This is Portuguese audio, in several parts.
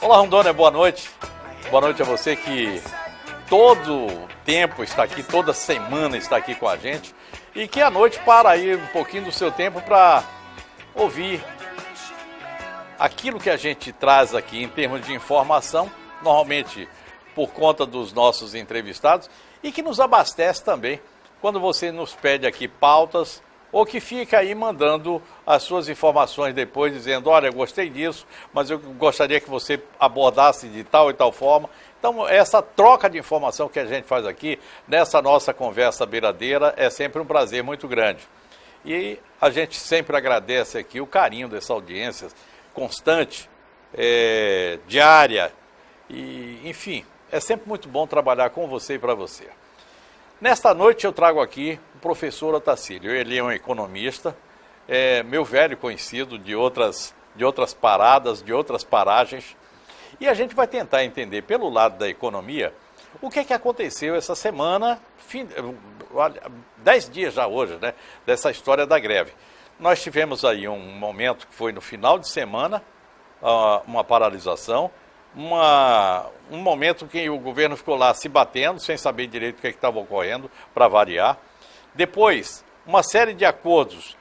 Olá, Rondônia, boa noite. Boa noite a você que todo tempo está aqui, toda semana está aqui com a gente e que à noite para aí um pouquinho do seu tempo para ouvir aquilo que a gente traz aqui em termos de informação, normalmente por conta dos nossos entrevistados, e que nos abastece também quando você nos pede aqui pautas ou que fica aí mandando as suas informações depois, dizendo, olha, eu gostei disso, mas eu gostaria que você abordasse de tal e tal forma. Então, essa troca de informação que a gente faz aqui, nessa nossa conversa beiradeira, é sempre um prazer muito grande. E a gente sempre agradece aqui o carinho dessa audiência constante, diária, e, enfim, é sempre muito bom trabalhar com você e para você. Nesta noite eu trago aqui o professor Otacílio. Ele é um economista, meu velho conhecido de outras paradas, de outras paragens. E a gente vai tentar entender pelo lado da economia o que é que aconteceu essa semana, 10 dias já hoje, né, dessa história da greve. Nós tivemos aí um momento que foi no final de semana, uma paralisação, um momento que o governo ficou lá se batendo, sem saber direito o que estava ocorrendo, para variar. Depois, uma série de acordos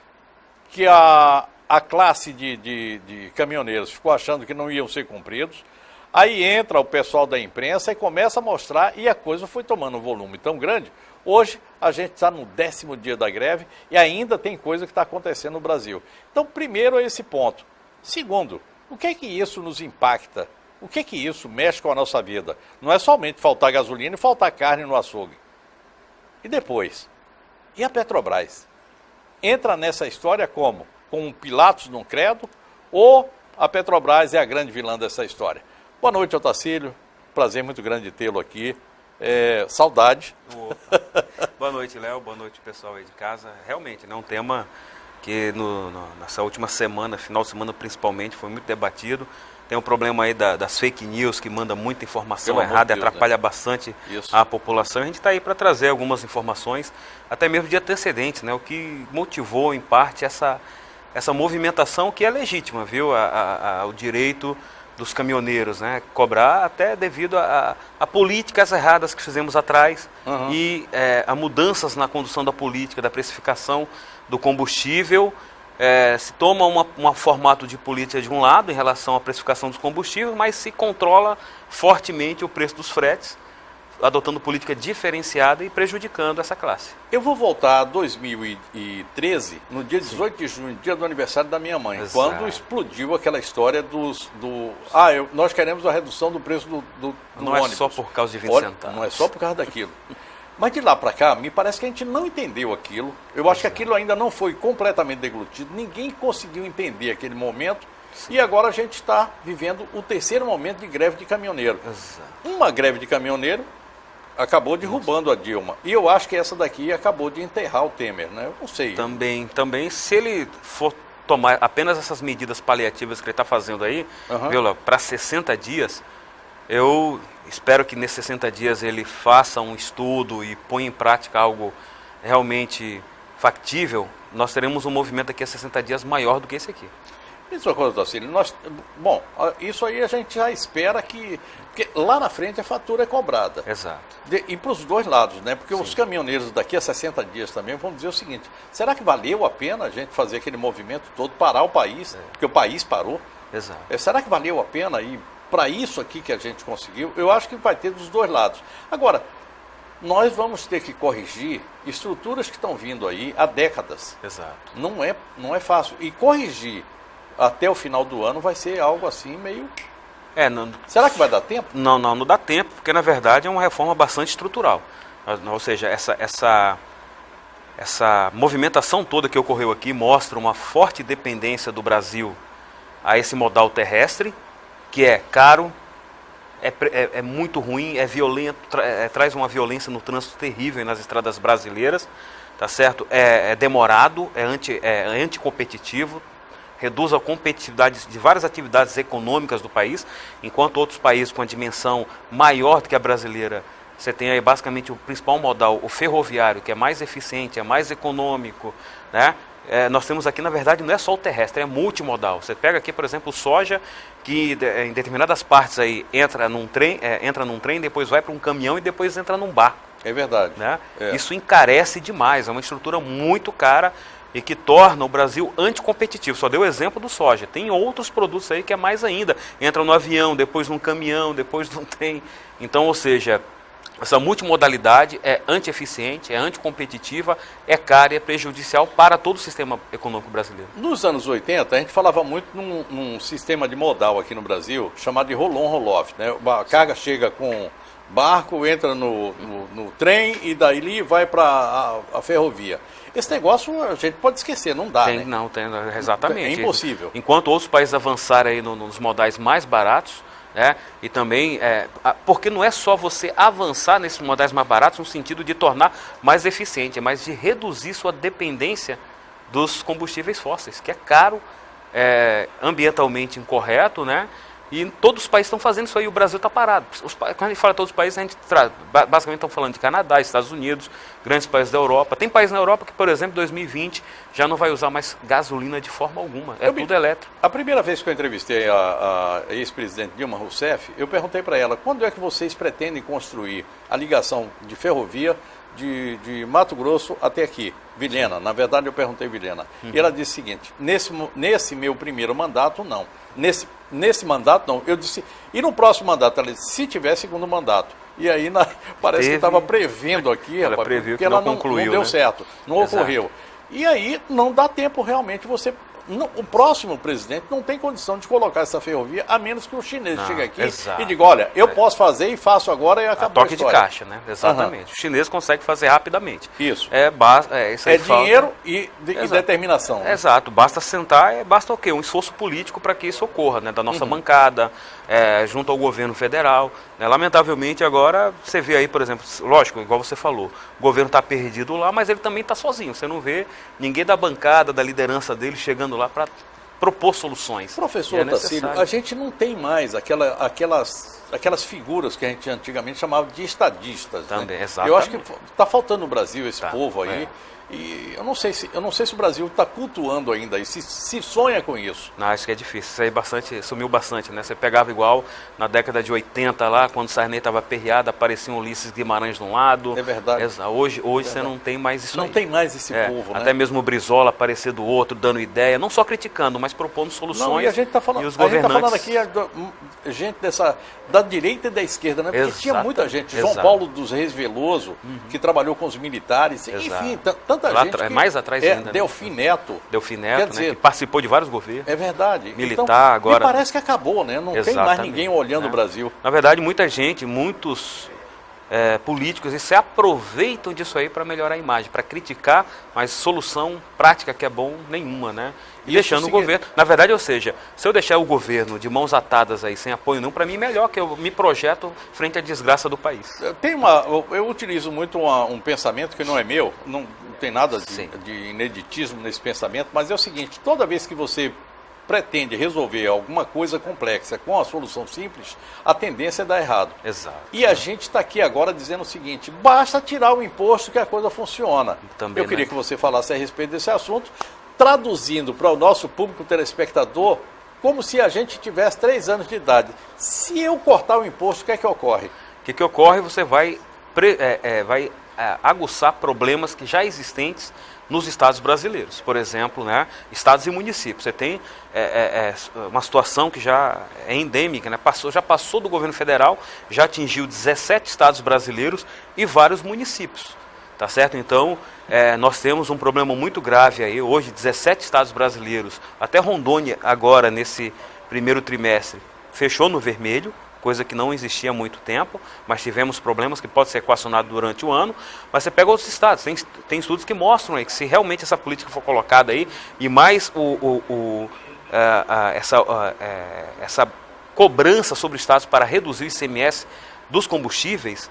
que a classe de caminhoneiros ficou achando que não iam ser cumpridos. Aí entra o pessoal da imprensa e começa a mostrar, e a coisa foi tomando um volume tão grande. Hoje, a gente está no 10º dia da greve e ainda tem coisa que está acontecendo no Brasil. Então, primeiro, esse ponto. Segundo, o que é que isso nos impacta? O que é que isso mexe com a nossa vida? Não é somente faltar gasolina e faltar carne no açougue. E depois? E a Petrobras? Entra nessa história como? Com um Pilatos num credo? Ou a Petrobras é a grande vilã dessa história? Boa noite, Otacílio. Prazer muito grande de tê-lo aqui. Saudade. Boa noite, Léo. Boa noite, pessoal aí de casa. Realmente, é um tema que nessa última semana, final de semana principalmente, foi muito debatido. Tem um problema aí das fake news, que manda muita informação errada e atrapalha bastante a população. A gente está aí para trazer algumas informações, até mesmo de antecedentes, né? O que motivou, em parte, essa movimentação que é legítima, viu? O direito dos caminhoneiros, né? Cobrar até devido a políticas erradas que fizemos atrás e a mudanças na condução da política, da precificação do combustível. Se toma um formato de política de um lado em relação à precificação dos combustíveis, mas se controla fortemente o preço dos fretes, adotando política diferenciada e prejudicando essa classe. Eu vou voltar a 2013, no dia 18 de junho, dia do aniversário da minha mãe, Exato. Quando explodiu aquela história nós queremos a redução do preço do não ônibus. É só por causa de 20 centavos. Não é só por causa daquilo. Mas de lá para cá, me parece que a gente não entendeu aquilo. Eu acho que aquilo ainda não foi completamente deglutido. Ninguém conseguiu entender aquele momento. Sim. E agora a gente está vivendo o terceiro momento de greve de caminhoneiro. Exato. Uma greve de caminhoneiro acabou derrubando a Dilma. E eu acho que essa daqui acabou de enterrar o Temer, né? Eu não sei. Também, se ele for tomar apenas essas medidas paliativas que ele está fazendo aí, para 60 dias, eu espero que nesses 60 dias ele faça um estudo e ponha em prática algo realmente factível. Nós teremos um movimento daqui a 60 dias maior do que esse aqui. Isso é uma coisa, Tacílio. Bom, isso aí a gente já espera que... Porque lá na frente a fatura é cobrada. Exato. E para os dois lados, né? Porque os caminhoneiros daqui a 60 dias também vão dizer o seguinte: será que valeu a pena a gente fazer aquele movimento todo, parar o país? Porque o país parou. Exato. Será que valeu a pena ir para isso aqui que a gente conseguiu? Eu acho que vai ter dos dois lados. Agora, nós vamos ter que corrigir estruturas que estão vindo aí há décadas. Exato. Não é fácil. E corrigir até o final do ano vai ser algo assim meio... Será que vai dar tempo? Não dá tempo, porque na verdade é uma reforma bastante estrutural. Ou seja, essa movimentação toda que ocorreu aqui mostra uma forte dependência do Brasil a esse modal terrestre, que é caro, é muito ruim, é violento, traz uma violência no trânsito terrível nas estradas brasileiras, tá certo? É demorado, é anticompetitivo, reduz a competitividade de várias atividades econômicas do país, enquanto outros países com a dimensão maior do que a brasileira você tem aí basicamente o principal modal, o ferroviário, que é mais eficiente, é mais econômico, né? Nós temos aqui, na verdade, não é só o terrestre, é multimodal. Você pega aqui, por exemplo, o soja, que em determinadas partes aí entra num trem, depois vai para um caminhão e depois entra num barco. É verdade. Né? Isso encarece demais, é uma estrutura muito cara e que torna o Brasil anticompetitivo. Só deu o exemplo do soja. Tem outros produtos aí que é mais ainda. Entra no avião, depois num caminhão, depois num trem. Então, ou seja, essa multimodalidade é antieficiente, é anticompetitiva, é cara e é prejudicial para todo o sistema econômico brasileiro. Nos anos 80, a gente falava muito num sistema de modal aqui no Brasil, chamado de roll-on, roll-off. Né? A carga chega com barco, entra no trem e daí vai para a ferrovia. Esse negócio a gente pode esquecer, não dá, né? Não, tem, exatamente. É impossível. Enquanto outros países avançarem aí nos modais mais baratos, e também, porque não é só você avançar nesses modais mais baratos no sentido de tornar mais eficiente, mas de reduzir sua dependência dos combustíveis fósseis, que é caro, ambientalmente incorreto, né? E todos os países estão fazendo isso aí, o Brasil está parado. Quando a gente fala de todos os países, a gente basicamente estão falando de Canadá, Estados Unidos, grandes países da Europa. Tem países na Europa que, por exemplo, em 2020 já não vai usar mais gasolina de forma alguma, tudo elétrico. A primeira vez que eu entrevistei a ex-presidente Dilma Rousseff, eu perguntei para ela, quando é que vocês pretendem construir a ligação de ferrovia de Mato Grosso até aqui? Vilhena, na verdade eu perguntei Vilhena. E ela disse o seguinte, nesse meu primeiro mandato, não. Nesse mandato, não. Eu disse, e no próximo mandato? Ela disse, se tiver segundo mandato. E aí parece que estava prevendo aqui, ela previu que ela concluiu, não deu certo, não ocorreu. E aí não dá tempo realmente o próximo presidente não tem condição de colocar essa ferrovia, a menos que o chinês chegue aqui e diga, olha, eu posso fazer e faço agora e acabou a história. Toque de caixa, né? Exatamente. O chinês consegue fazer rapidamente. Isso. Isso aí dinheiro e determinação. Exato. Basta sentar, basta o quê? Um esforço político para que isso ocorra, né? Da nossa bancada, junto ao governo federal. Né? Lamentavelmente, agora, você vê aí, por exemplo, lógico, igual você falou, o governo está perdido lá, mas ele também está sozinho. Você não vê ninguém da bancada, da liderança dele chegando lá para propor soluções. Professor Otacílio, a gente não tem mais aquelas figuras que a gente antigamente chamava de estadistas. Também, né? exatamente. Eu acho que está faltando no Brasil esse povo aí. E eu não sei se o Brasil está cultuando ainda e se sonha com isso. Não, acho que é difícil. Isso aí sumiu bastante, né? Você pegava igual na década de 80 lá, quando o Sarney estava perreado, aparecia um Ulisses Guimarães de um lado. É verdade. Hoje você não tem mais isso. Não tem mais esse povo, né? Até mesmo o Brizola aparecer do outro, dando ideia, não só criticando, mas propondo soluções. Não, e a gente está falando, aqui gente da direita e da esquerda, né? Porque tinha muita gente. João Paulo dos Reis Veloso, que trabalhou com os militares, enfim, tanta gente que, mais atrás ainda. Delfim Neto, quer dizer, que participou de vários governos. É verdade. Militar, então, agora. E parece que acabou, né? Não tem mais ninguém olhando o Brasil. Na verdade, muita gente, muitos políticos, se aproveitam disso aí para melhorar a imagem, para criticar, mas solução prática que é bom, nenhuma, né? E deixando o governo. Na verdade, ou seja, se eu deixar o governo de mãos atadas aí, sem apoio nenhum, para mim é melhor, que eu me projeto frente à desgraça do país. Eu utilizo muito um pensamento que não é meu, não tem nada de ineditismo nesse pensamento, mas é o seguinte, toda vez que você pretende resolver alguma coisa complexa com a solução simples, a tendência é dar errado. Exato. E a gente está aqui agora dizendo o seguinte, basta tirar o imposto que a coisa funciona. Também, eu queria que você falasse a respeito desse assunto, traduzindo para o nosso público telespectador, como se a gente tivesse 3 anos de idade. Se eu cortar o imposto, o que é que ocorre? O que ocorre? Você vai aguçar problemas que já existentes nos estados brasileiros. Por exemplo, né, estados e municípios. Você tem uma situação que já é endêmica, né, já passou do governo federal, já atingiu 17 estados brasileiros e vários municípios. Tá certo? Então, nós temos um problema muito grave aí. Hoje, 17 estados brasileiros, até Rondônia agora, nesse primeiro trimestre, fechou no vermelho, coisa que não existia há muito tempo, mas tivemos problemas que podem ser equacionados durante o ano. Mas você pega outros estados, tem estudos que mostram aí que se realmente essa política for colocada aí, e mais essa cobrança sobre estados para reduzir o ICMS dos combustíveis,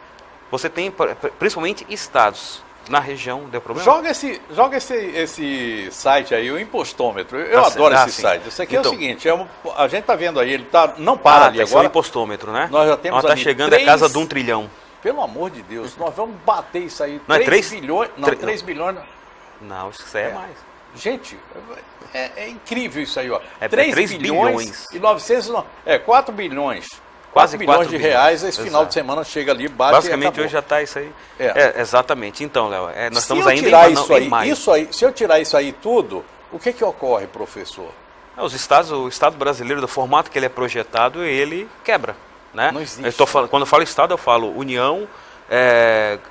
você tem principalmente estados na região, deu problema? Joga esse site aí, o Impostômetro. Eu adoro esse site. Isso aqui então, é o seguinte, a gente está vendo aí, ele não para ali agora. É o Impostômetro, né? Nós já temos está chegando a casa de 1 trilhão. Pelo amor de Deus, nós vamos bater isso aí. Não, 3 bilhões. Não, 3 não. bilhões. Não, acho que isso aí é mais. Gente, é incrível isso aí, ó. É 3 bilhões e 900. 4 bilhões. Quase 4 bilhões 4 de bilhões. reais, esse final de Exato. semana chega ali, bate Basicamente e acabou. hoje já está isso aí. É. Exatamente. Então, Léo, nós Se estamos eu ainda tirar em maio. isso aí, se eu tirar isso aí tudo, o que ocorre, professor? O Estado brasileiro, do formato que ele é projetado, ele quebra. Né? Não existe. Quando eu falo Estado, eu falo União,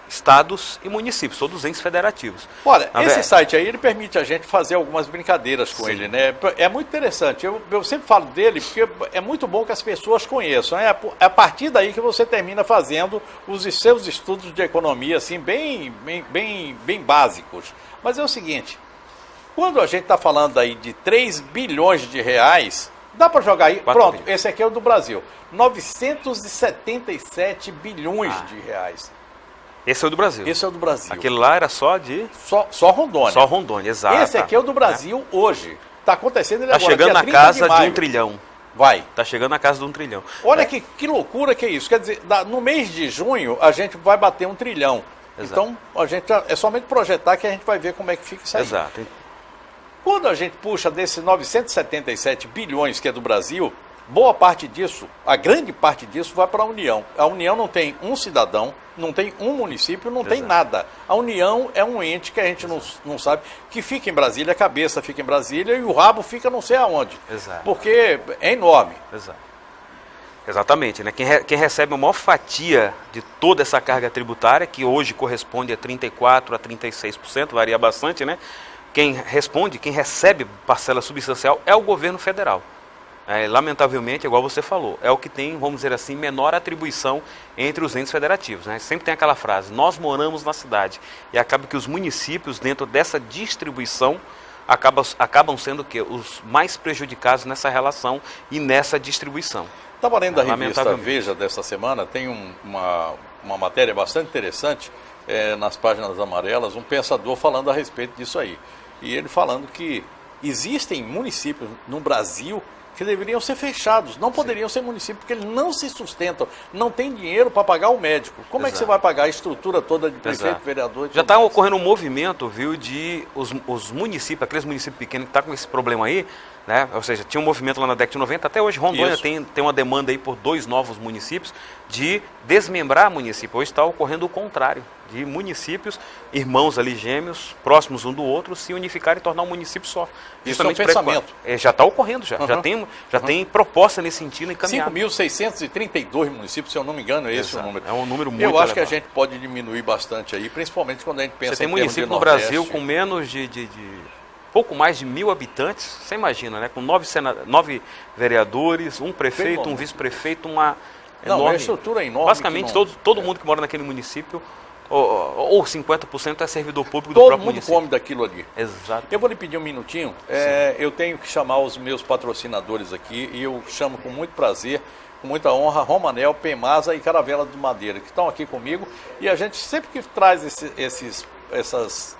estados e municípios, todos entes federativos. Olha, esse site aí, ele permite a gente fazer algumas brincadeiras com ele, né? É muito interessante. Eu sempre falo dele porque é muito bom que as pessoas conheçam. Né? É a partir daí que você termina fazendo os seus estudos de economia, assim, bem básicos. Mas é o seguinte, quando a gente está falando aí de 3 bilhões de reais, dá para jogar aí, pronto, bilhões. esse aqui é o do Brasil, 977 bilhões de reais. Esse é o do Brasil. Esse é o do Brasil. Aquele lá era só de... Só Rondônia. Só Rondônia, exato. Esse aqui é o do Brasil hoje. Está acontecendo ele Tá agora, chegando dia na 30 casa de maio. 1 trilhão. Vai. Tá chegando na casa de 1 trilhão. Olha que loucura que é isso. Quer dizer, no mês de junho a gente vai bater 1 trilhão. Exato. Então, a gente é somente projetar que a gente vai ver como é que fica isso aí. Exato. Quando a gente puxa desses 977 bilhões que é do Brasil, boa parte disso, a grande parte disso vai para a União. A União não tem um cidadão, não tem um município, não tem nada. A União é um ente que a gente não sabe, que fica em Brasília, a cabeça fica em Brasília e o rabo fica não sei aonde. Exato. Porque é enorme. Exato. Exatamente, né? Quem recebe a maior fatia de toda essa carga tributária, que hoje corresponde a 34% a 36%, varia bastante, né? Quem recebe parcela substancial é o governo federal. Lamentavelmente, igual você falou, é o que tem, vamos dizer assim, menor atribuição entre os entes federativos. Né? Sempre tem aquela frase, nós moramos na cidade. E acaba que os municípios, dentro dessa distribuição, acabam sendo o quê? Os mais prejudicados nessa relação e nessa distribuição. Estava lendo a revista Veja dessa semana, tem uma matéria bastante interessante nas páginas amarelas, um pensador falando a respeito disso aí. E ele falando que existem municípios no Brasil que deveriam ser fechados, não poderiam ser municípios, porque eles não se sustentam, não tem dinheiro para pagar o médico. Como é que você vai pagar a estrutura toda de prefeito, vereador? Já está ocorrendo um movimento, viu, de os municípios, aqueles municípios pequenos que estão com esse problema aí, né? Ou seja, tinha um movimento lá na década de 90, até hoje Rondônia tem uma demanda aí por 2 novos municípios de desmembrar município. Hoje está ocorrendo o contrário, de municípios, irmãos ali gêmeos, próximos um do outro, se unificarem e tornar um município só. Isso é um pensamento. Já está ocorrendo, já tem proposta nesse sentido encaminhada. 5.632 municípios, se eu não me engano, é esse o número. É um número muito elevado. Eu acho que a gente pode diminuir bastante aí, principalmente quando a gente pensa em termos de Nordeste. Você tem município no Brasil com menos de pouco mais de 1.000 habitantes, você imagina, né? Com 9 vereadores, um prefeito, um vice-prefeito, uma estrutura enorme. Basicamente, todo mundo que mora naquele município, ou 50% é servidor público do próprio município. Todo mundo come daquilo ali. Exato. Eu vou lhe pedir um minutinho. Eu tenho que chamar os meus patrocinadores aqui, e eu chamo com muito prazer, com muita honra, Romanel, Pemasa e Caravela de Madeira, que estão aqui comigo. E a gente sempre que traz essas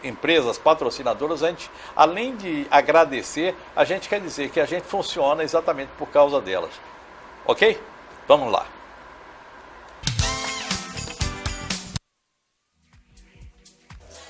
empresas patrocinadoras, a gente, além de agradecer, a gente quer dizer que a gente funciona exatamente por causa delas. Ok? Vamos lá.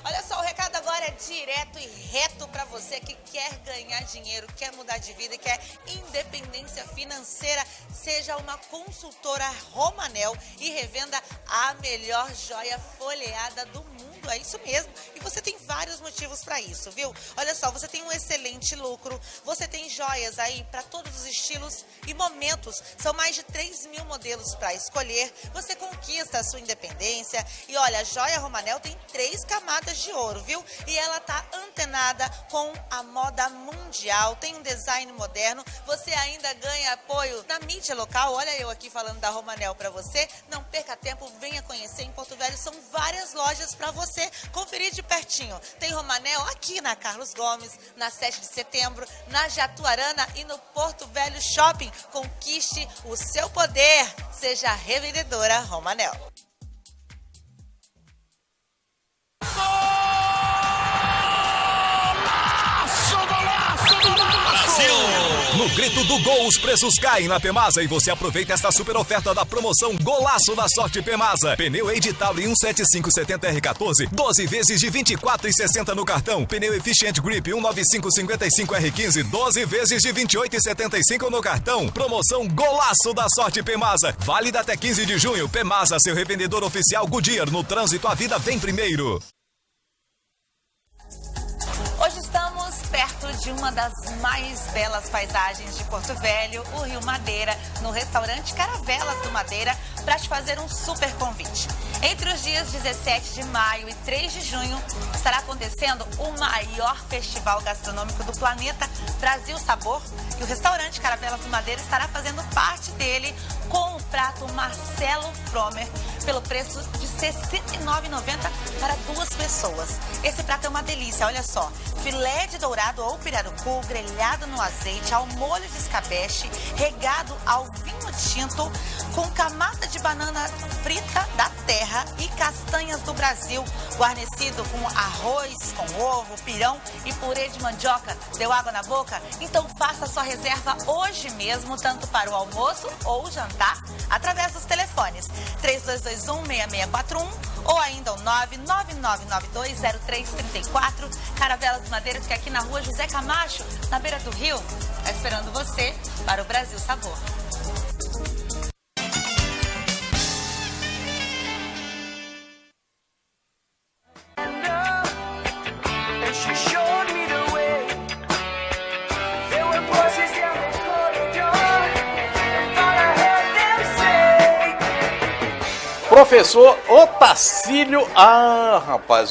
Olha só, o recado agora é direto e reto para você que quer ganhar dinheiro, quer mudar de vida e quer independência financeira. Seja uma consultora Romanel e revenda a melhor joia folheada do mundo. É isso mesmo. E você tem vários motivos para isso, viu? Olha só, você tem um excelente lucro, você tem joias aí para todos os estilos e momentos. São mais de 3.000 modelos para escolher. Você conquista a sua independência. E olha, a joia Romanel tem 3 camadas de ouro, viu? E ela tá antenada com a moda mundial, tem um design moderno, você ainda ganha apoio na mídia local. Olha eu aqui falando da Romanel para você. Não perca tempo, venha conhecer em Porto Velho, são várias lojas para você conferir de pertinho. Tem Romanel aqui na Carlos Gomes, na 7 de setembro, na Jatuarana e no Porto Velho Shopping. Conquiste o seu poder, seja revendedora Romanel. No No grito do gol, os preços caem na Pemasa e você aproveita esta super oferta da promoção Golaço da Sorte Pemasa. Pneu Edital 17570R14, 12 vezes de R$ 24,60 no cartão. Pneu Efficient Grip 19555R15, 12 vezes de R$ 28,75 no cartão. Promoção Golaço da Sorte Pemasa. Válida até 15 de junho. Pemasa, seu revendedor oficial Goodyear. No trânsito, a vida vem primeiro. Hoje estamos perto de uma das mais belas paisagens de Porto Velho, o Rio Madeira, no restaurante Caravelas do Madeira, para te fazer um super convite. Entre os dias 17 de maio e 3 de junho, estará acontecendo o maior festival gastronômico do planeta, Brasil Sabor, e o restaurante Caravelas do Madeira estará fazendo parte dele com o prato Marcelo Fromer, pelo preço de R$ 69,90 para 2 pessoas. Esse prato é uma delícia, olha só. Filé de dourado ou pirarucu, grelhado no azeite, ao molho de escabeche, regado ao vinho tinto, com camada de banana frita da terra e castanhas do Brasil, guarnecido com arroz, com ovo, pirão e purê de mandioca. Deu água na boca? Então faça sua reserva hoje mesmo, tanto para o almoço ou o jantar, através dos telefones 3221-6641 ou ainda o 999920334. Caravelas do Madeira, que é aqui na rua José Camacho, na beira do rio, está esperando você para o Brasil Sabor. Professor Otacílio,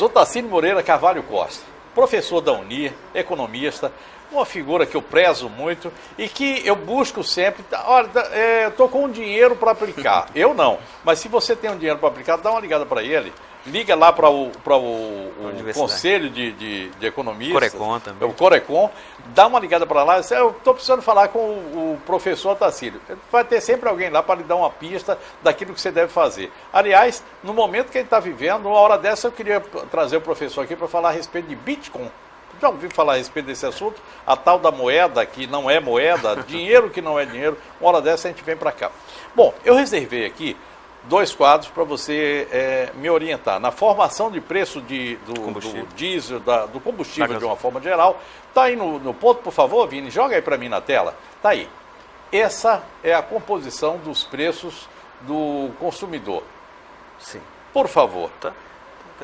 Otacílio Moreira Carvalho Costa, professor da Unir, economista, uma figura que eu prezo muito e que eu busco sempre. Olha, eu estou com um dinheiro para aplicar. Eu não, mas se você tem um dinheiro para aplicar, dá uma ligada para ele. Liga lá para o Conselho de Economistas. Corecon também. O Corecon. Dá uma ligada para lá. Eu estou precisando falar com o professor Otacílio. Vai ter sempre alguém lá para lhe dar uma pista daquilo que você deve fazer. Aliás, no momento que ele está vivendo, uma hora dessa eu queria trazer o professor aqui para falar a respeito de Bitcoin. Já ouviu falar a respeito desse assunto? A tal da moeda que não é moeda, dinheiro que não é dinheiro. Uma hora dessa a gente vem para cá. Bom, eu reservei aqui 2 quadros para você me orientar. Na formação de preço do diesel, do combustível de uma forma geral. Está aí no ponto, por favor, Vini? Joga aí para mim na tela. Está aí. Essa é a composição dos preços do consumidor. Sim. Por favor. Tá.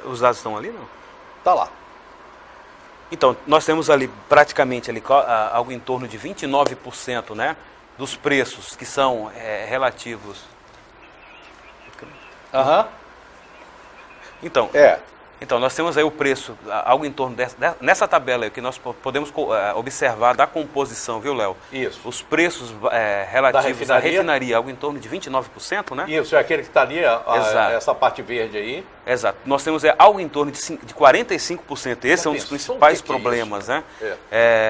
Os dados estão ali, não? Está lá. Então, nós temos ali praticamente algo em torno de 29%, né, dos preços que são relativos. Aham. Então, nós temos aí o preço, algo em torno nessa tabela aí, que nós podemos observar da composição, viu, Léo? Isso. Os preços relativos à refinaria, algo em torno de 29%, né? Isso, é aquele que está ali, essa parte verde aí. Exato. Nós temos algo em torno de 45%. Esse é um dos principais problemas, né?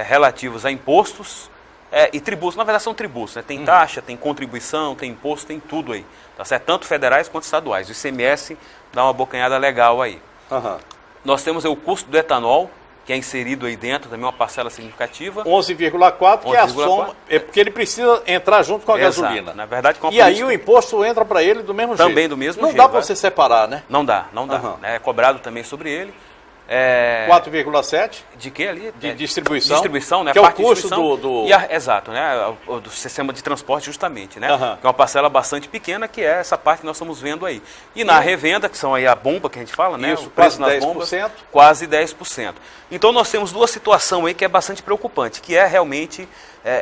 Relativos a impostos e tributos. Na verdade, são tributos, né? Tem taxa, tem contribuição, tem imposto, tem tudo aí. Tá certo? Tanto federais quanto estaduais. O ICMS dá uma bocanhada legal aí. Nós temos o custo do etanol, que é inserido aí dentro, também uma parcela significativa. 11,4, que é a soma, porque ele precisa entrar junto com a gasolina. Na verdade, e aí o imposto entra para ele do mesmo jeito. Também do mesmo jeito. Não dá para você separar, né? Não dá. É cobrado também sobre ele. 4,7 de que ali? De distribuição. Distribuição, né? Que é o custo do... Exato, né? Do sistema de transporte justamente, né? Que é uma parcela bastante pequena, que é essa parte que nós estamos vendo aí. E na revenda, que são aí a bomba que a gente fala, né? Isso, o preço quase nas 10%. bombas, quase 10%. Então nós temos duas situações aí que é bastante preocupante, que é realmente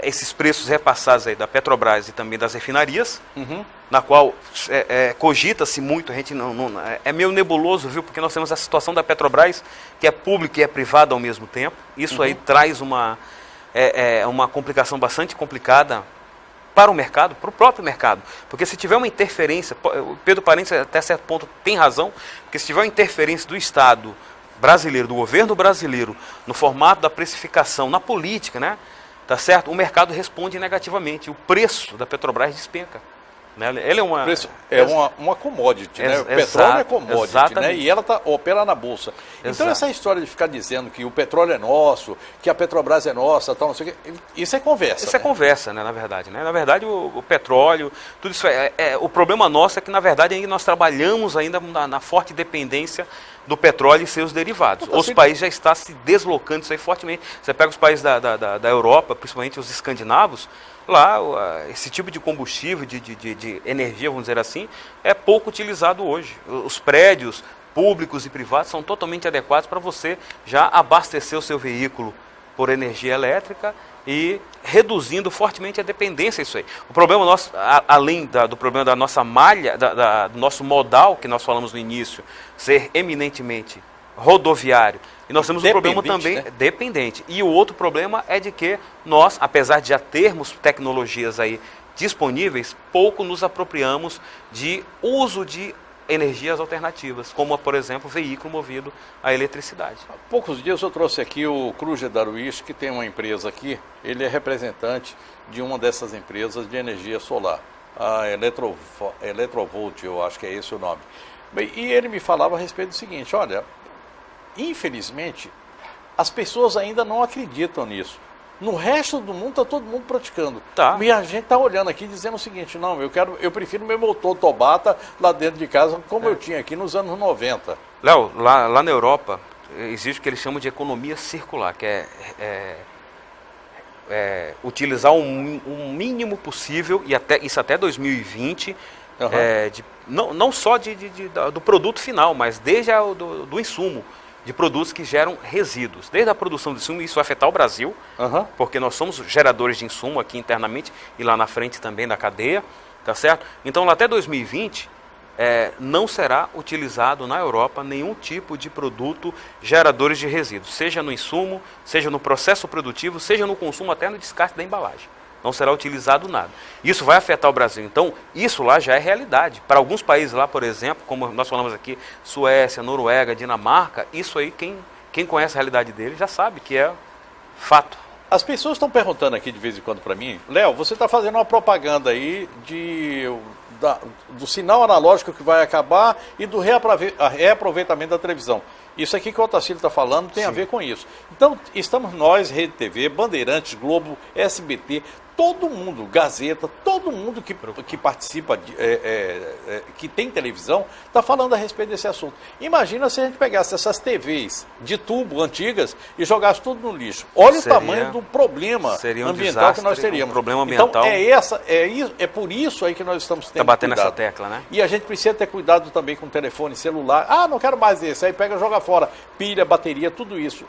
esses preços repassados aí da Petrobras e também das refinarias, na qual cogita-se muito, a gente é meio nebuloso, viu? Porque nós temos a situação da Petrobras, que é pública e é privada ao mesmo tempo. Isso aí traz uma complicação bastante complicada para o mercado, para o próprio mercado. Porque se tiver uma interferência, o Pedro Parentes até certo ponto tem razão, porque se tiver uma interferência do Estado brasileiro, do governo brasileiro, no formato da precificação, na política, né? Tá certo? O mercado responde negativamente. O preço da Petrobras despenca. Né? Ele é uma... uma commodity, né? O petróleo é commodity, exatamente. né? E ela opera na Bolsa. Então Exato. essa história de ficar dizendo que o petróleo é nosso, que a Petrobras é nossa, tal, não sei o quê, isso é conversa. Isso é conversa, né, na verdade. Né? Na verdade, o petróleo, tudo isso o problema nosso é que, na verdade, ainda nós trabalhamos ainda na forte dependência do petróleo e seus derivados. Os países já estão se deslocando isso aí fortemente. Você pega os países da Europa, principalmente os escandinavos, lá esse tipo de combustível, de energia, vamos dizer assim, é pouco utilizado hoje. Os prédios públicos e privados são totalmente adequados para você já abastecer o seu veículo por energia elétrica e reduzindo fortemente a dependência disso aí. O problema nosso, além do problema da nossa malha, do nosso modal, que nós falamos no início, ser eminentemente rodoviário, e nós temos um problema também, né? Dependente. E o outro problema é de que nós, apesar de já termos tecnologias aí disponíveis, pouco nos apropriamos de uso de energias alternativas, como, por exemplo, veículo movido a eletricidade. Há poucos dias eu trouxe aqui o Kruger Darwish, que tem uma empresa aqui, ele é representante de uma dessas empresas de energia solar, a Eletrovolt, eu acho que é esse o nome. E ele me falava a respeito do seguinte, olha, infelizmente, as pessoas ainda não acreditam nisso. No resto do mundo está todo mundo praticando. Tá. E a gente está olhando aqui dizendo o seguinte, não, eu prefiro meu motor Tobata lá dentro de casa, como eu tinha aqui nos anos 90. Léo, lá na Europa, existe o que eles chamam de economia circular, que é utilizar o mínimo possível, e isso até 2020, não só do produto final, mas desde do insumo, de produtos que geram resíduos. Desde a produção de insumo, isso vai afetar o Brasil, porque nós somos geradores de insumo aqui internamente e lá na frente também da cadeia, tá certo? Então, lá até 2020, não será utilizado na Europa nenhum tipo de produto geradores de resíduos, seja no insumo, seja no processo produtivo, seja no consumo, até no descarte da embalagem. Não será utilizado nada. Isso vai afetar o Brasil. Então, isso lá já é realidade. Para alguns países lá, por exemplo, como nós falamos aqui, Suécia, Noruega, Dinamarca, isso aí, quem conhece a realidade deles já sabe que é fato. As pessoas estão perguntando aqui de vez em quando para mim, Léo, você está fazendo uma propaganda aí do sinal analógico que vai acabar e do reaproveitamento da televisão. Isso aqui que o Otacílio está falando tem a ver com isso. Então, estamos nós, Rede TV, Bandeirantes, Globo, SBT, todo mundo, Gazeta, todo mundo que participa, que tem televisão, está falando a respeito desse assunto. Imagina se a gente pegasse essas TVs de tubo antigas e jogasse tudo no lixo. Olha o tamanho do problema ambiental que nós teríamos. Um problema ambiental. Então, é por isso aí que nós estamos tendo batendo cuidado. Essa tecla, né? E a gente precisa ter cuidado também com o telefone celular. Ah, não quero mais esse. Aí pega e joga fora. Pilha, bateria, tudo isso.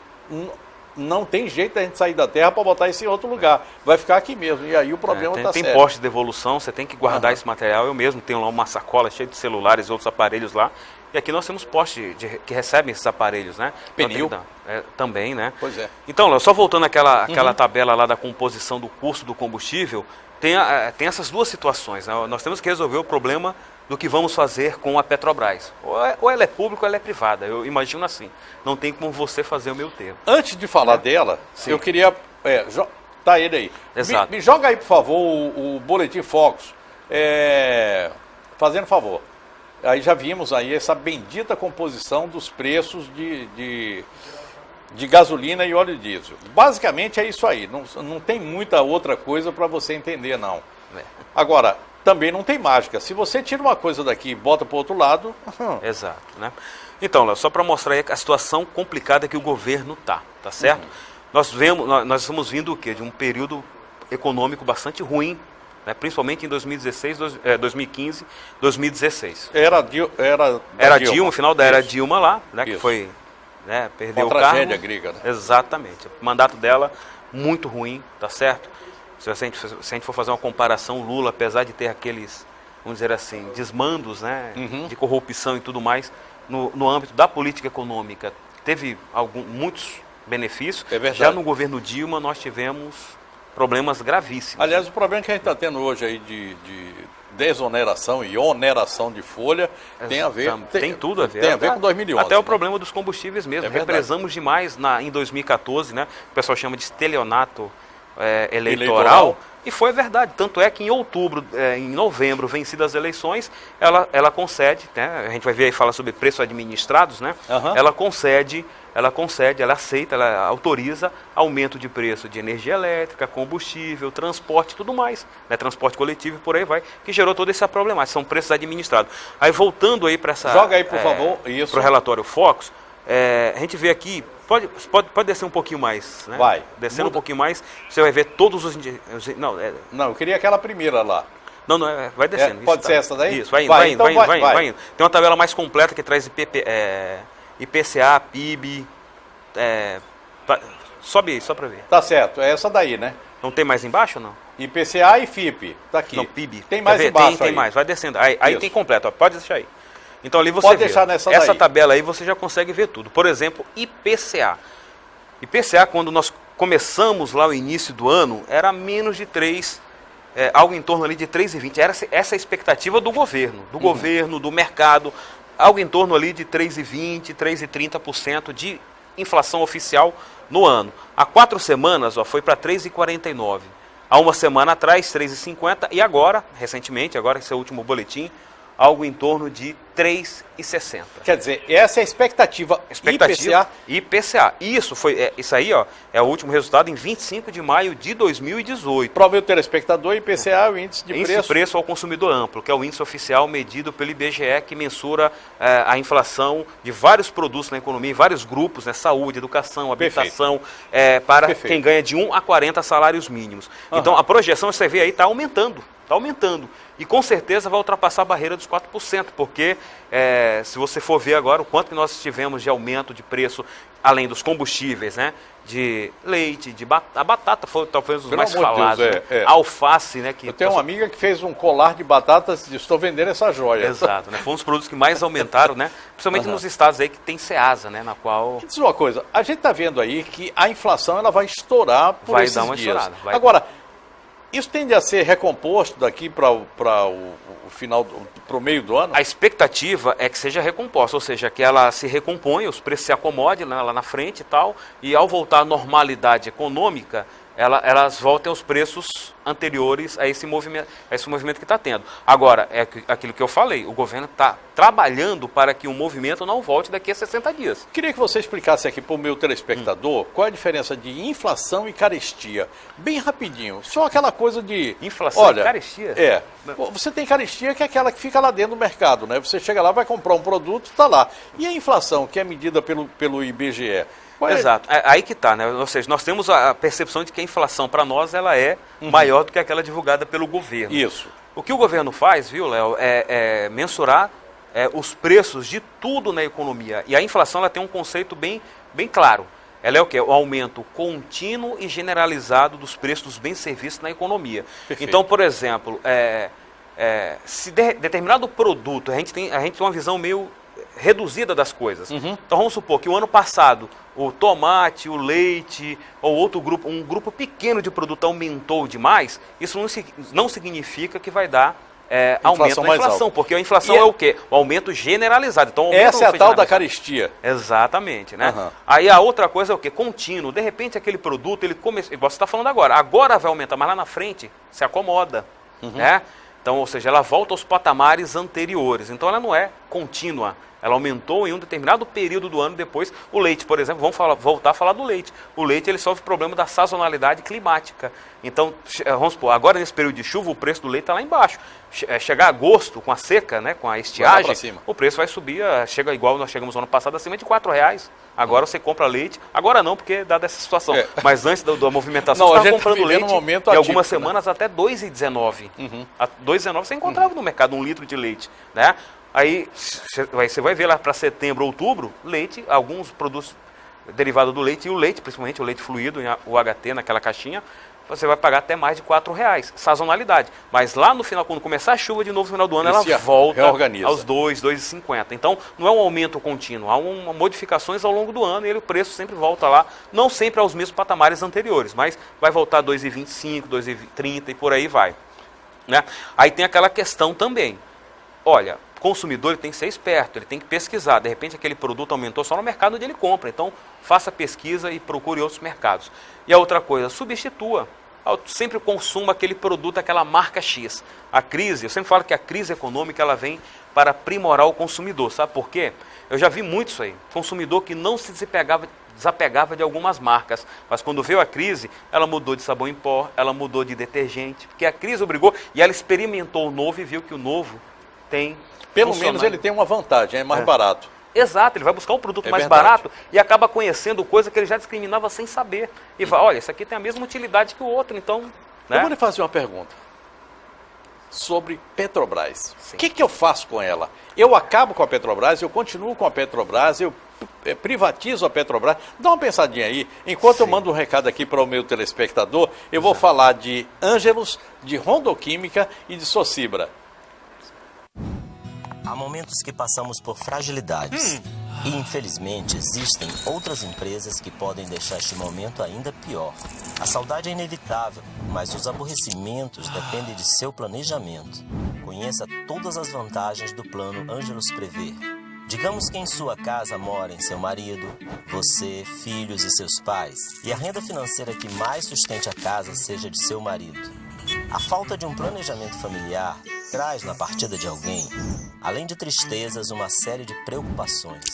Não tem jeito da gente sair da Terra para botar isso em outro lugar. Vai ficar aqui mesmo. E aí o problema está sério. Tem poste de devolução, você tem que guardar esse material. Eu mesmo tenho lá uma sacola cheia de celulares e outros aparelhos lá. E aqui nós temos postes que recebem esses aparelhos, né? Pneu. Também, né? Pois é. Então, só voltando àquela tabela lá da composição do custo do combustível, tem essas duas situações, né? Nós temos que resolver o problema do que vamos fazer com a Petrobras. Ou ela é pública ou ela é privada. Eu imagino assim. Não tem como você fazer o meio termo. Antes de falar dela, eu queria... tá ele aí. Exato. Me joga aí, por favor, o Boletim Focus. Fazendo favor. Aí já vimos aí essa bendita composição dos preços de gasolina e óleo diesel. Basicamente é isso aí. Não tem muita outra coisa para você entender, não. Agora, também não tem mágica. Se você tira uma coisa daqui e bota para o outro lado... Exato, né? Então, Léo, só para mostrar aí a situação complicada que o governo tá certo? Nós estamos vindo o quê? De um período econômico bastante ruim, né? Principalmente em 2016, 2015, 2016. Era Dilma, no final da era Dilma lá, né? Que foi... perdeu o cargo. Uma tragédia grega, né? Exatamente. O mandato dela, muito ruim, tá certo? Se a gente for fazer uma comparação, Lula, apesar de ter aqueles, vamos dizer assim, desmandos, né, de corrupção e tudo mais, no âmbito da política econômica, teve muitos benefícios. É verdade. Já no governo Dilma, nós tivemos problemas gravíssimos. Aliás, o problema que a gente está tendo hoje aí de desoneração e oneração de folha tem a ver... Tem tudo a ver. Tem a ver com 2011. Até o problema dos combustíveis mesmo. Represamos demais em 2014, né? O pessoal chama de estelionato eleitoral. E foi verdade, tanto é que em outubro, em novembro, vencidas as eleições, ela concede, né, a gente vai ver aí falar sobre preços administrados, né? Aham. Ela aceita, ela autoriza aumento de preço de energia elétrica, combustível, transporte e tudo mais, né, transporte coletivo e por aí vai, que gerou toda essa problemática, são preços administrados. Aí voltando aí para essa... Joga aí, por favor, isso. Para o relatório Focus, a gente vê aqui, pode descer um pouquinho mais, né? Vai. Descendo Muda. um pouquinho mais, você vai ver todos os... Não, Não, eu queria aquela primeira lá. não, vai descendo. Isso, Pode ser essa daí? Isso, vai indo, Vai, vai indo, então vai indo, vai. vai indo. Tem uma tabela mais completa que traz IPCA, PIB, sobe aí, só para ver. Tá certo, é essa daí, né? Não tem mais embaixo ou não? IPCA e FIP, tá aqui. Não, PIB. Tem Quer mais ver? embaixo Tem aí. mais, vai descendo. Aí Isso. tem completo, ó, pode deixar aí. Então ali você Pode vê. deixar nessa Essa daí. tabela aí você já consegue ver tudo. Por exemplo, IPCA. IPCA, quando nós começamos lá o início do ano, era menos de 3, algo em torno ali de 3,20. Era essa a expectativa do governo, do mercado, algo em torno ali de 3,20, 3,30% de inflação oficial no ano. Há 4 semanas, ó, foi para 3,49. Há uma semana atrás, 3,50 e agora, recentemente, agora esse é o último boletim, algo em torno de 3,60. Quer dizer, essa é a expectativa IPCA. Isso aí, ó, é o último resultado em 25 de maio de 2018. Para o meu telespectador, IPCA é o índice de Índice preço. de preço ao consumidor amplo, que é o índice oficial medido pelo IBGE, que mensura a inflação de vários produtos na economia, em vários grupos, né, saúde, educação, habitação, para Perfeito. quem ganha de 1 a 40 salários mínimos. Então, a projeção, você vê aí, está aumentando. Está aumentando. E com certeza vai ultrapassar a barreira dos 4%, porque se você for ver agora o quanto que nós tivemos de aumento de preço, além dos combustíveis, né? De leite, a batata foi talvez os Pelo mais amor de falados. Deus, né? Alface, né? Que Eu tenho uma amiga que fez um colar de batatas e estou vendendo essa joia. Exato, né? Foi um dos produtos que mais aumentaram, né? Principalmente nos estados aí que tem Ceasa, né? Na qual... Diz uma coisa, a gente está vendo aí que a inflação ela vai estourar por Vai esses dar uma dias. estourada, vai. Agora, isso tende a ser recomposto daqui para o final, para o meio do ano? A expectativa é que seja recomposta, ou seja, que ela se recomponha, os preços se acomodem, né, lá na frente e tal, e ao voltar à normalidade econômica, elas voltem aos preços anteriores a esse movimento que está tendo. Agora, é aquilo que eu falei, o governo está trabalhando para que o movimento não volte daqui a 60 dias. Queria que você explicasse aqui para o meu telespectador qual é a diferença de inflação e carestia. Bem rapidinho, só aquela coisa de... Inflação e carestia? Você tem carestia que é aquela que fica lá dentro do mercado, né? Você chega lá, vai comprar um produto, está lá. E a inflação, que é medida pelo IBGE? Exato, aí que está, né? Ou seja, nós temos a percepção de que a inflação para nós ela é maior do que aquela divulgada pelo governo. Isso. O que o governo faz, viu, Léo, é mensurar os preços de tudo na economia. E a inflação ela tem um conceito bem claro. Ela é o quê? O aumento contínuo e generalizado dos preços dos bens e serviços na economia. Perfeito. Então, por exemplo, se determinado produto, a gente tem uma visão meio reduzida das coisas. Então vamos supor que o ano passado o tomate, o leite ou um grupo pequeno de produto aumentou demais, isso não significa que vai dar aumento na inflação, porque a inflação é o quê? O aumento generalizado. Então, essa é a tal da carestia. Exatamente, né? Aí a outra coisa é o quê? Contínuo. De repente aquele produto, igual você está falando agora vai aumentar, mas lá na frente se acomoda, né? Então, ou seja, ela volta aos patamares anteriores. Então, ela não é contínua. Ela aumentou em um determinado período do ano depois. O leite, por exemplo, vamos voltar a falar do leite. O leite, ele sofre o problema da sazonalidade climática. Então, vamos supor, agora nesse período de chuva, o preço do leite está lá embaixo. Chegar a agosto, com a seca, né, com a estiagem, o preço vai subir, chega igual nós chegamos no ano passado, acima de R$4. Agora você compra leite, agora não, porque dada essa situação. Mas antes da movimentação, você estava comprando leite em algumas semanas até R$2,19. A R$2,19 você encontrava no mercado 1 litro de leite, né? Aí você vai ver lá para setembro, outubro, leite, alguns produtos derivados do leite, e o leite, principalmente o leite fluido, o HT naquela caixinha, você vai pagar até mais de R$4, sazonalidade. Mas lá no final, quando começar a chuva de novo no final do ano, ela volta aos R$2,50. Então, não é um aumento contínuo, há modificações ao longo do ano e o preço sempre volta lá, não sempre aos mesmos patamares anteriores, mas vai voltar a R$2,25, R$2,30 e por aí vai, né? Aí tem aquela questão também, olha, o consumidor ele tem que ser esperto, ele tem que pesquisar. De repente aquele produto aumentou só no mercado onde ele compra. Então faça pesquisa e procure outros mercados. E a outra coisa, substitua. eu sempre consumo aquele produto, aquela marca X. A crise, eu sempre falo que a crise econômica ela vem para aprimorar o consumidor, sabe por quê? Eu já vi muito isso aí, consumidor que não se desapegava de algumas marcas, mas quando veio a crise, ela mudou de sabão em pó, ela mudou de detergente, porque a crise obrigou e ela experimentou o novo e viu que o novo tem Pelo menos ele tem uma vantagem, é mais barato. Exato, ele vai buscar um produto mais verdade. barato e acaba conhecendo coisa que ele já discriminava sem saber. E vai, olha, isso aqui tem a mesma utilidade que o outro, então... Né? Eu vou lhe fazer uma pergunta sobre Petrobras. O que eu faço com ela? Eu acabo com a Petrobras, eu continuo com a Petrobras, eu privatizo a Petrobras. Dá uma pensadinha aí. Enquanto eu mando um recado aqui para o meu telespectador, eu vou falar de Ângelos, de Rondoquímica e de Socibra. Há momentos que passamos por fragilidades e, infelizmente, existem outras empresas que podem deixar este momento ainda pior. A saudade é inevitável, mas os aborrecimentos dependem de seu planejamento. Conheça todas as vantagens do plano Ângelos Prever. Digamos que em sua casa morem seu marido, você, filhos e seus pais, e a renda financeira que mais sustente a casa seja de seu marido. A falta de um planejamento familiar traz na partida de alguém, além de tristezas, uma série de preocupações.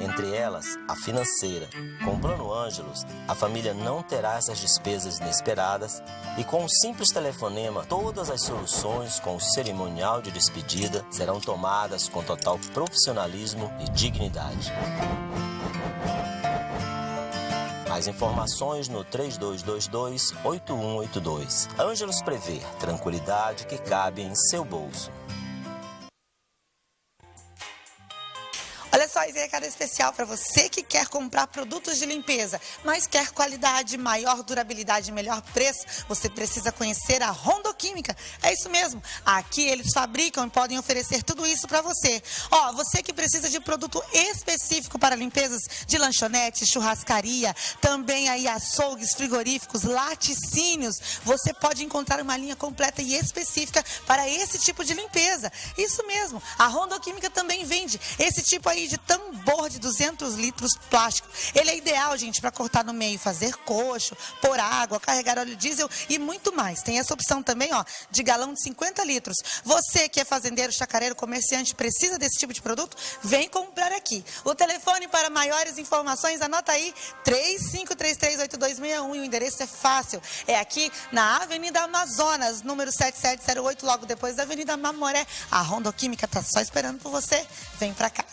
Entre elas, a financeira. Com o Plano Ângelos, a família não terá essas despesas inesperadas e com um simples telefonema, todas as soluções com o cerimonial de despedida serão tomadas com total profissionalismo e dignidade. Mais informações no 3222-8182. Ângelos Prever, tranquilidade que cabe em seu bolso. Olha só, esse recado é especial para você que quer comprar produtos de limpeza, mas quer qualidade, maior durabilidade e melhor preço. Você precisa conhecer a Rondoquímica. É isso mesmo. Aqui eles fabricam e podem oferecer tudo isso para você. Ó, você que precisa de produto específico para limpezas de lanchonete, churrascaria, também aí açougues, frigoríficos, laticínios. Você pode encontrar uma linha completa e específica para esse tipo de limpeza. Isso mesmo. A Rondoquímica também vende esse tipo aí de tambor de 200 litros plástico. Ele é ideal, gente, para cortar no meio, fazer coxo, pôr água, carregar óleo diesel e muito mais. Tem essa opção também, ó, de galão de 50 litros. Você que é fazendeiro, chacareiro, comerciante, precisa desse tipo de produto? Vem comprar aqui. O telefone para maiores informações, anota aí, 35338261 e o endereço é fácil. É aqui na Avenida Amazonas, número 7708, logo depois da Avenida Mamoré. A Rondoquímica tá só esperando por você. Vem pra cá.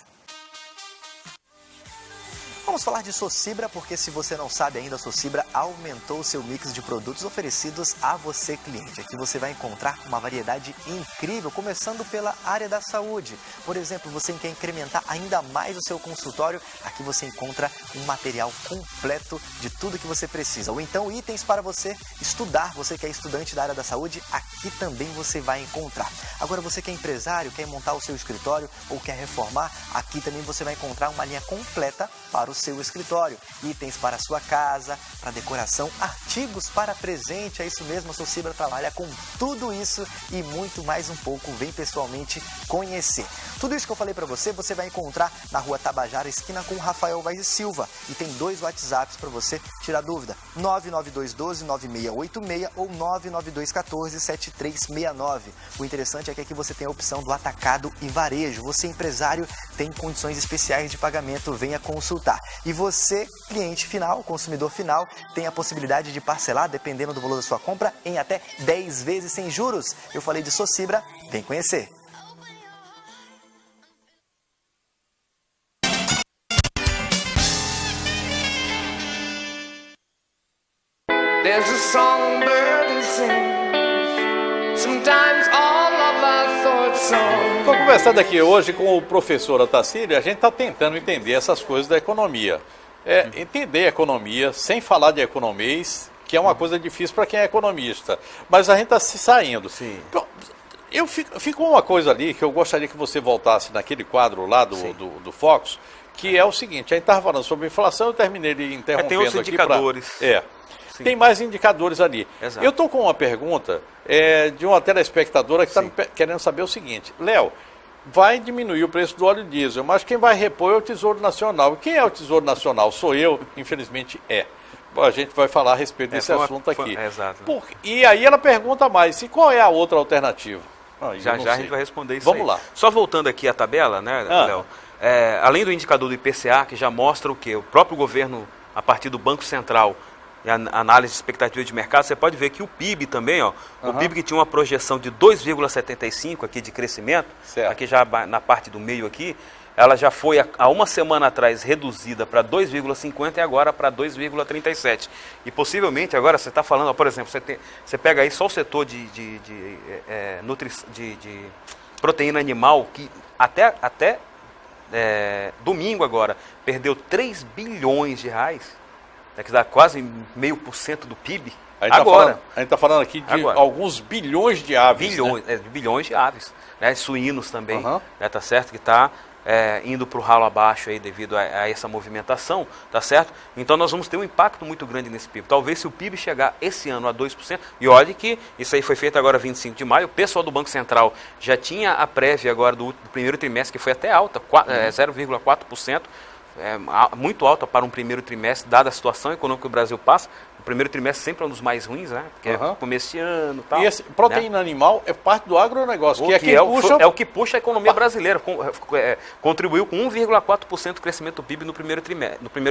Vamos falar de Socibra, porque se você não sabe ainda, a Socibra aumentou o seu mix de produtos oferecidos a você, cliente. Aqui você vai encontrar uma variedade incrível, começando pela área da saúde. Por exemplo, você quer incrementar ainda mais o seu consultório, aqui você encontra um material completo de tudo que você precisa. Ou então itens para você estudar, você que é estudante da área da saúde, aqui também você vai encontrar. Agora você que é empresário, quer montar o seu escritório ou quer reformar, aqui também você vai encontrar uma linha completa para o seu escritório. Itens para a sua casa, para decoração, artigos para presente, é isso mesmo, a Socibra trabalha com tudo isso e muito mais um pouco. Vem pessoalmente conhecer. Tudo isso que eu falei para você vai encontrar na Rua Tabajara, esquina com Rafael Vaz e Silva. E tem 2 WhatsApps para você tirar dúvida, 99212-9686 ou 99214-7369. O interessante é que aqui você tem a opção do atacado e varejo. Você, empresário, tem condições especiais de pagamento, venha consultar. E você, cliente final, consumidor final, tem a possibilidade de parcelar, dependendo do valor da sua compra, em até 10 vezes sem juros. Eu falei de Socibra, vem conhecer. There's a songbird that sings. Sometimes all of our thoughts are. Estou conversando aqui hoje com o professor Otacílio, a gente está tentando entender essas coisas da economia. Entender a economia sem falar de economês, que é uma coisa difícil para quem é economista. Mas a gente está se saindo. Sim. Então, ficou uma coisa ali que eu gostaria que você voltasse naquele quadro lá do Focus, que é o seguinte, a gente estava falando sobre inflação, eu terminei interrompendo tem outros aqui indicadores. Sim. Tem mais indicadores ali. Exato. Eu estou com uma pergunta de uma telespectadora que está querendo saber o seguinte. Léo, vai diminuir o preço do óleo diesel, mas quem vai repor é o Tesouro Nacional. Quem é o Tesouro Nacional? Sou eu, infelizmente é. a gente vai falar a respeito desse assunto aqui. Exato. E aí ela pergunta mais, e qual é a outra alternativa? Já a gente vai responder isso. Vamos lá. Só voltando aqui à tabela, né, Léo? Além do indicador do IPCA, que já mostra o quê? O próprio governo, a partir do Banco Central, e a análise de expectativa de mercado, você pode ver que o PIB também, ó, o PIB que tinha uma projeção de 2,75 aqui de crescimento, aqui já na parte do meio aqui, ela já foi há uma semana atrás reduzida para 2,50 e agora para 2,37. E possivelmente agora você está falando, ó, por exemplo, você pega aí só o setor de proteína animal, que até domingo agora perdeu 3 bilhões de reais, que dá quase 0,5% do PIB. A gente está falando aqui de alguns bilhões de aves. Bilhões de aves, né? Suínos também, né? Tá certo que está indo para o ralo abaixo aí devido a essa movimentação, tá certo? Então nós vamos ter um impacto muito grande nesse PIB. Talvez se o PIB chegar esse ano a 2%, e olhe que isso aí foi feito agora 25 de maio, o pessoal do Banco Central já tinha a prévia agora do primeiro trimestre, que foi até alta, 0,4%, muito alta para um primeiro trimestre, dada a situação econômica que o Brasil passa. O primeiro trimestre sempre é um dos mais ruins, né? Porque é começo de ano e tal. E proteína animal é parte do agronegócio, é o que puxa a economia brasileira. Contribuiu com 1,4% do crescimento do PIB no primeiro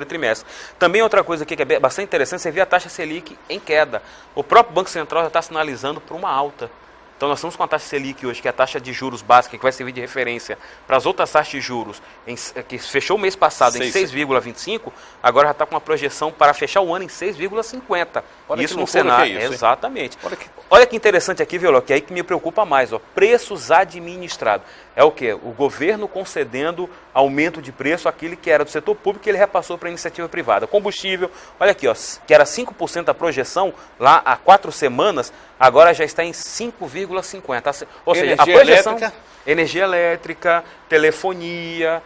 trimestre. Também outra coisa aqui que é bastante interessante, você vê a taxa Selic em queda. O próprio Banco Central já está sinalizando para uma alta. Então nós estamos com a taxa Selic hoje, que é a taxa de juros básica, que vai servir de referência para as outras taxas de juros, que fechou o mês passado em 6,25, agora já está com uma projeção para fechar o ano em 6,50. Isso no cenário. Exatamente. Olha que interessante aqui, viu, que é aí que me preocupa mais, ó, preços administrados. É o quê? O governo concedendo aumento de preço àquele que era do setor público, que ele repassou para a iniciativa privada. Combustível, olha aqui, ó, que era 5% a projeção lá há 4 semanas, agora já está em 5,50%. Ou seja, a projeção... Energia elétrica, telefonia,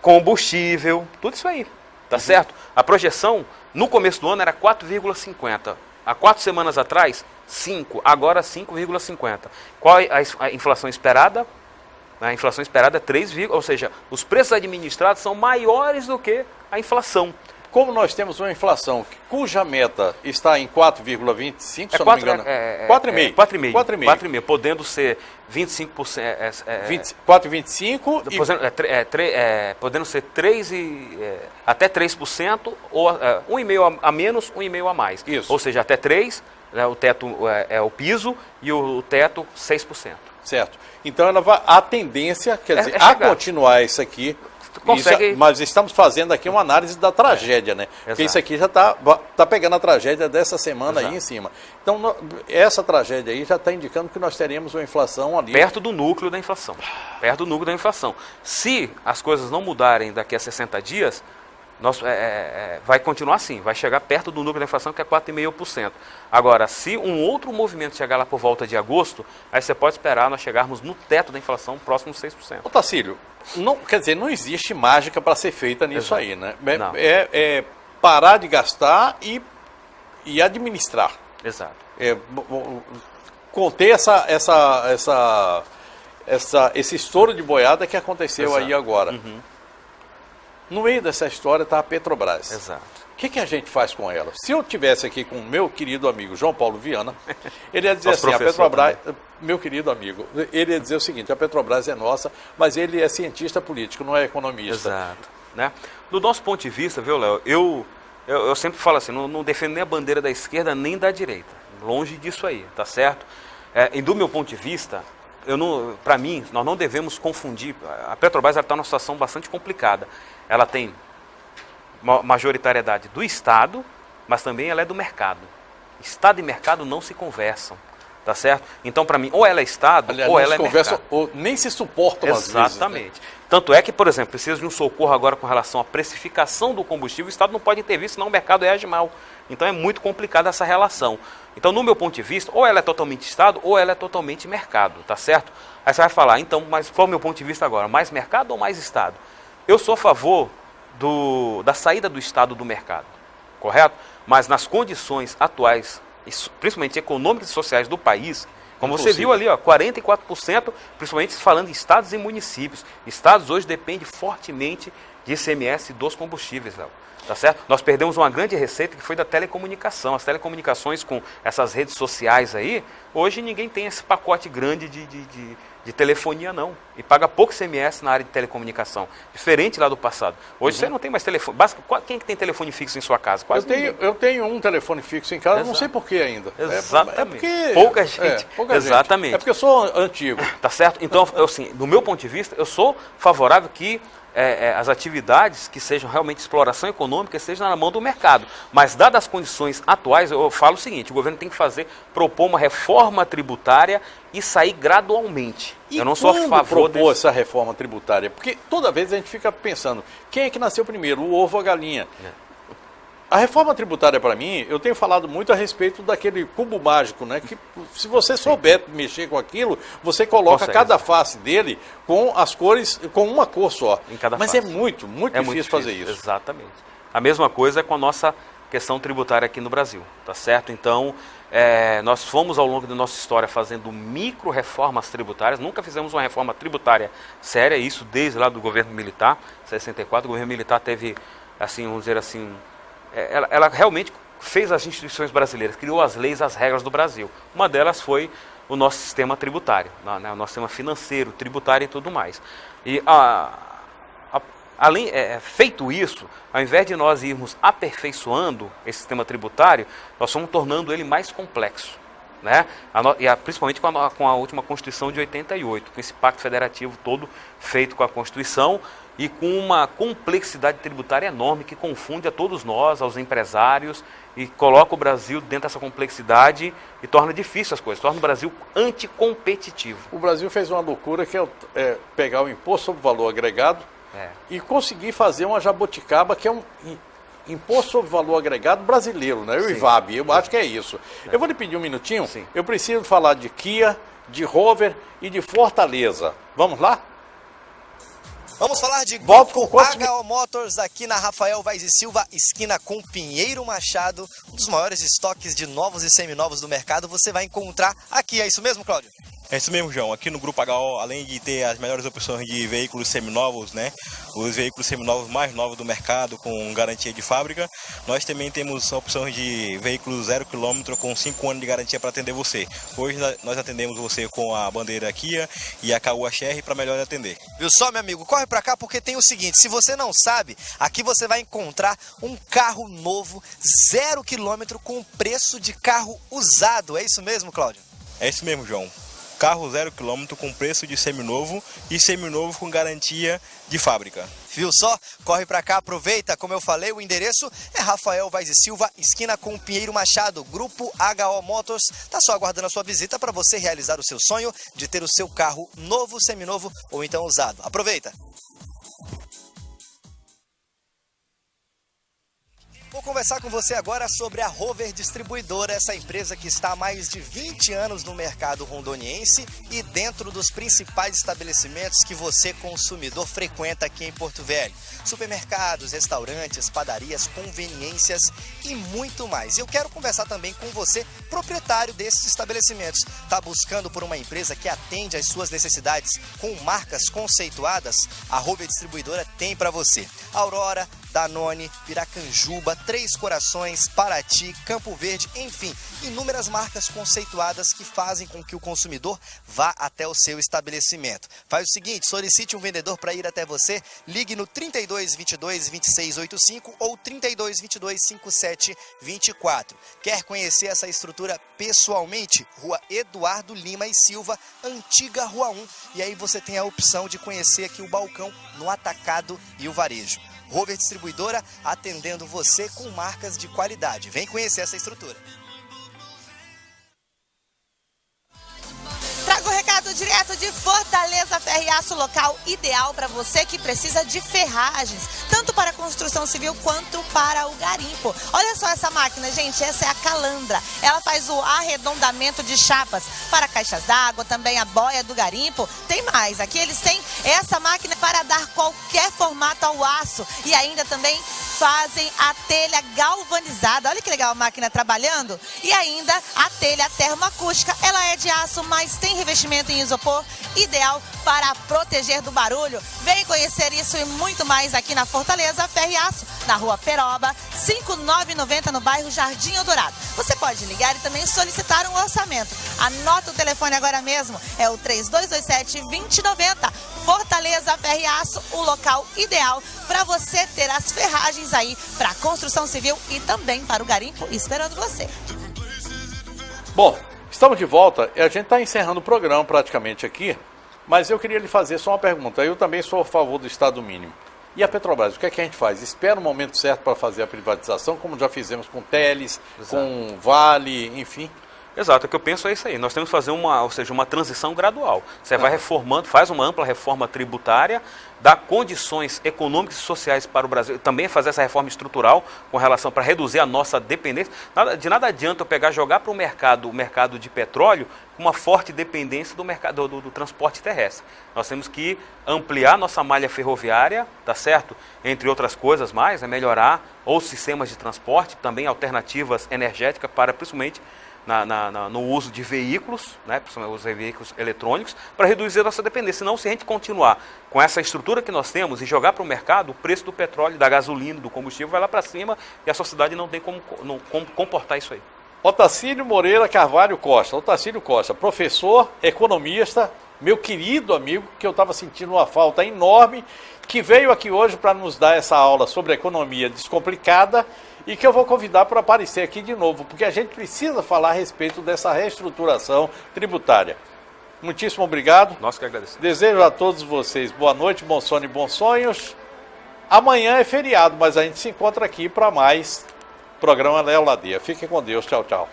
combustível, tudo isso aí, tá certo? A projeção, no começo do ano, era 4,50%. Há 4 semanas atrás, 5%. Agora 5,50%. Qual é a inflação esperada? A inflação esperada é 3, ou seja, os preços administrados são maiores do que a inflação. Como nós temos uma inflação cuja meta está em 4,25, se eu não me engano. 4,5. 4,5, podendo ser 25%. 4,25 podendo ser 3 até 3%, ou 1,5% a menos, 1,5% a mais. Isso. Ou seja, até 3%, o teto é o piso, e o teto 6%. Certo. Então a tendência, quer dizer, a continuar isso aqui. Mas estamos fazendo aqui uma análise da tragédia, né? Porque isso aqui já está pegando a tragédia dessa semana aí em cima. Então, essa tragédia aí já está indicando que nós teremos uma inflação ali. Perto do núcleo da inflação. Perto do núcleo da inflação. Se as coisas não mudarem daqui a 60 dias, vai continuar assim, vai chegar perto do núcleo da inflação, que é 4,5%. Agora, se um outro movimento chegar lá por volta de agosto, aí você pode esperar nós chegarmos no teto da inflação próximo de 6%. Ô Tacílio, quer dizer, não existe mágica para ser feita nisso aí, né? É parar de gastar e administrar. Exato. Conter esse estouro de boiada que aconteceu aí agora. No meio dessa história está a Petrobras. Exato. O que a gente faz com ela? Se eu tivesse aqui com o meu querido amigo João Paulo Viana, ele ia dizer assim, a Petrobras, meu querido amigo, ele ia dizer o seguinte, a Petrobras é nossa, mas ele é cientista político, não é economista. Exato. Né? Do nosso ponto de vista, viu, Léo, eu sempre falo assim, não defendo nem a bandeira da esquerda nem da direita. Longe disso aí, tá certo? E do meu ponto de vista, para mim, nós não devemos confundir. A Petrobras está numa situação bastante complicada. Ela tem majoritariedade do Estado, mas também ela é do mercado. Estado e mercado não se conversam, tá certo? Então, para mim, ou ela é Estado, ou ela é mercado. Ou nem se suportam às vezes. Exatamente. Né? Tanto é que, por exemplo, precisa de um socorro agora com relação à precificação do combustível, o Estado não pode intervir, senão o mercado reage mal. Então é muito complicada essa relação. Então, no meu ponto de vista, ou ela é totalmente Estado, ou ela é totalmente mercado, tá certo? Aí você vai falar, então, mas qual é o meu ponto de vista agora? Mais mercado ou mais Estado? Eu sou a favor da saída do Estado do mercado, correto? Mas nas condições atuais, principalmente econômicas e sociais do país, como você viu ali, ó, 44%, principalmente falando em estados e municípios. Estados hoje dependem fortemente de ICMS dos combustíveis, Léo. Tá certo? Nós perdemos uma grande receita que foi da telecomunicação. As telecomunicações com essas redes sociais aí, hoje ninguém tem esse pacote grande de telefonia não. E paga pouco ICMS na área de telecomunicação. Diferente lá do passado. Hoje você não tem mais telefone. Quem que tem telefone fixo em sua casa? Quase eu tenho um telefone fixo em casa, não sei por que ainda. Exatamente. Porque, pouca gente. Exatamente. Gente. É porque eu sou antigo. Tá certo? Então, assim, do meu ponto de vista, eu sou favorável que as atividades que sejam realmente exploração econômica estejam na mão do mercado. Mas, dadas as condições atuais, eu falo o seguinte, o governo tem que propor uma reforma tributária e sair gradualmente. Eu não sou a favor propor essa reforma tributária? Porque toda vez a gente fica pensando, quem é que nasceu primeiro, o ovo ou a galinha? A reforma tributária, para mim, eu tenho falado muito a respeito daquele cubo mágico, né? Que se você souber mexer com aquilo, você coloca cada face dele com as cores, com uma cor só. Mas é muito difícil fazer isso. Exatamente. A mesma coisa com a nossa questão tributária aqui no Brasil, tá certo? Então, nós fomos ao longo da nossa história fazendo micro-reformas tributárias, nunca fizemos uma reforma tributária séria, isso desde lá do governo militar, 64, o governo militar teve, assim, vamos dizer assim, ela realmente fez as instituições brasileiras, criou as leis, as regras do Brasil. Uma delas foi o nosso sistema tributário, né, o nosso sistema financeiro, tributário e tudo mais. E feito isso, ao invés de nós irmos aperfeiçoando esse sistema tributário, nós fomos tornando ele mais complexo. Né? Principalmente com a última Constituição de 88, com esse pacto federativo todo feito com a Constituição e com uma complexidade tributária enorme que confunde a todos nós, aos empresários, e coloca o Brasil dentro dessa complexidade e torna difícil as coisas, torna o Brasil anticompetitivo. O Brasil fez uma loucura que é pegar o imposto sobre valor agregado e conseguir fazer uma jabuticaba que é um imposto sobre valor agregado brasileiro, né? O IVAB, eu acho que é isso. Eu vou lhe pedir um minutinho, eu preciso falar de Kia, de Rover e de Fortaleza. Vamos lá? Vamos falar de Grupo HO Motors aqui na Rafael Vaz e Silva, esquina com Pinheiro Machado. Um dos maiores estoques de novos e seminovos do mercado você vai encontrar aqui. É isso mesmo, Cláudio? É isso mesmo, João. Aqui no Grupo HO, além de ter as melhores opções de veículos seminovos, né? Os veículos seminovos mais novos do mercado, com garantia de fábrica, nós também temos opções de veículos 0 km com 5 anos de garantia para atender você. Hoje nós atendemos você com a bandeira Kia e a Caoa XR para melhor atender. Viu só, meu amigo? Corre para cá porque tem o seguinte, se você não sabe, aqui você vai encontrar um carro novo, 0 km com preço de carro usado. É isso mesmo, Cláudio? É isso mesmo, João. Carro 0 km com preço de seminovo e seminovo com garantia de fábrica. Viu só? Corre pra cá, aproveita. Como eu falei, o endereço é Rafael Vaz e Silva, esquina com Pinheiro Machado. Grupo HO Motors tá só aguardando a sua visita para você realizar o seu sonho de ter o seu carro novo, seminovo ou então usado. Aproveita! Vou conversar com você agora sobre a Rover Distribuidora, essa empresa que está há mais de 20 anos no mercado rondoniense e dentro dos principais estabelecimentos que você, consumidor, frequenta aqui em Porto Velho. Supermercados, restaurantes, padarias, conveniências e muito mais. Eu quero conversar também com você, proprietário desses estabelecimentos. Está buscando por uma empresa que atende às suas necessidades com marcas conceituadas? A Rover Distribuidora tem para você. Aurora, Danone, Piracanjuba, Três Corações, Paraty, Campo Verde, enfim, inúmeras marcas conceituadas que fazem com que o consumidor vá até o seu estabelecimento. Faz o seguinte, solicite um vendedor para ir até você, ligue no 32 22 26 85 ou 32 22 57 24. Quer conhecer essa estrutura pessoalmente? Rua Eduardo Lima e Silva, antiga Rua 1. E aí você tem a opção de conhecer aqui o balcão no atacado e o varejo. Rover Distribuidora atendendo você com marcas de qualidade. Vem conhecer essa estrutura. Trago o recado direto de Fortaleza Ferreaço, local ideal para você que precisa de ferragens, tanto para a construção civil quanto para o garimpo. Olha só essa máquina, gente, essa é a Calandra. Ela faz o arredondamento de chapas para caixas d'água, também a boia do garimpo. Tem mais, aqui eles têm essa máquina para dar qualquer formato ao aço e ainda também fazem a telha galvanizada. Olha que legal a máquina trabalhando. E ainda a telha termoacústica. Ela é de aço, mas tem revestimento em isopor cor ideal para proteger do barulho. Vem conhecer isso e muito mais aqui na Fortaleza Ferreaço, na Rua Peroba, 5990, no bairro Jardim Eldorado. Você pode ligar e também solicitar um orçamento. Anota o telefone agora mesmo, é o 3227-2090. Fortaleza Ferreaço, o local ideal para você ter as ferragens aí para a construção civil e também para o garimpo esperando você. Bom, estamos de volta e a gente está encerrando o programa praticamente aqui, mas eu queria lhe fazer só uma pergunta. Eu também sou a favor do Estado mínimo. E a Petrobras, o que é que a gente faz? Espera o momento certo para fazer a privatização, como já fizemos com Teles, com Vale, enfim. Exato, o que eu penso é isso aí. Nós temos que fazer uma transição gradual. Você vai reformando, faz uma ampla reforma tributária, dá condições econômicas e sociais para o Brasil, também fazer essa reforma estrutural com relação para reduzir a nossa dependência. De nada adianta eu pegar e jogar para o mercado de petróleo com uma forte dependência do mercado do transporte terrestre. Nós temos que ampliar nossa malha ferroviária, tá certo? Entre outras coisas mais, melhorar os sistemas de transporte, também alternativas energéticas para principalmente no uso de veículos, né, principalmente os veículos eletrônicos, para reduzir a nossa dependência. Senão, se a gente continuar com essa estrutura que nós temos e jogar para o mercado, o preço do petróleo, da gasolina, do combustível vai lá para cima e a sociedade não tem como comportar isso aí. Otacílio Moreira Carvalho Costa, Otacílio Costa, professor, economista, meu querido amigo, que eu estava sentindo uma falta enorme, que veio aqui hoje para nos dar essa aula sobre economia descomplicada e que eu vou convidar para aparecer aqui de novo, porque a gente precisa falar a respeito dessa reestruturação tributária. Muitíssimo obrigado. Nós que agradecemos. Desejo a todos vocês boa noite, bom sono e bons sonhos. Amanhã é feriado, mas a gente se encontra aqui para mais programa Léo Ladeia. Fiquem com Deus. Tchau, tchau.